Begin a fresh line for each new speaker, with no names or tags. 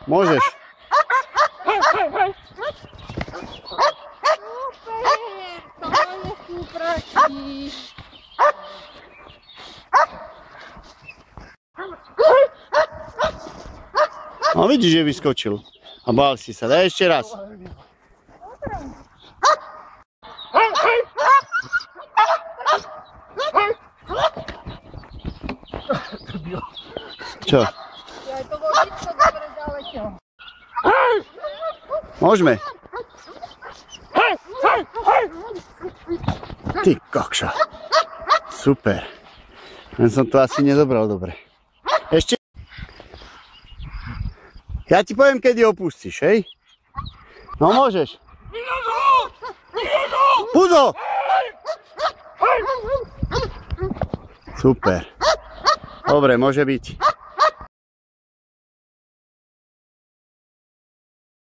Môžeš. No vidíš, že vyskočil. A bál si sa. Daj ešte raz. Čo? Môžeme. Ty kokša. Super. Len som to asi nezobral dobre. Ešte. Ja ti poviem, kedy opustíš, hej? No môžeš. Puzo! Super. Dobre, môže byť.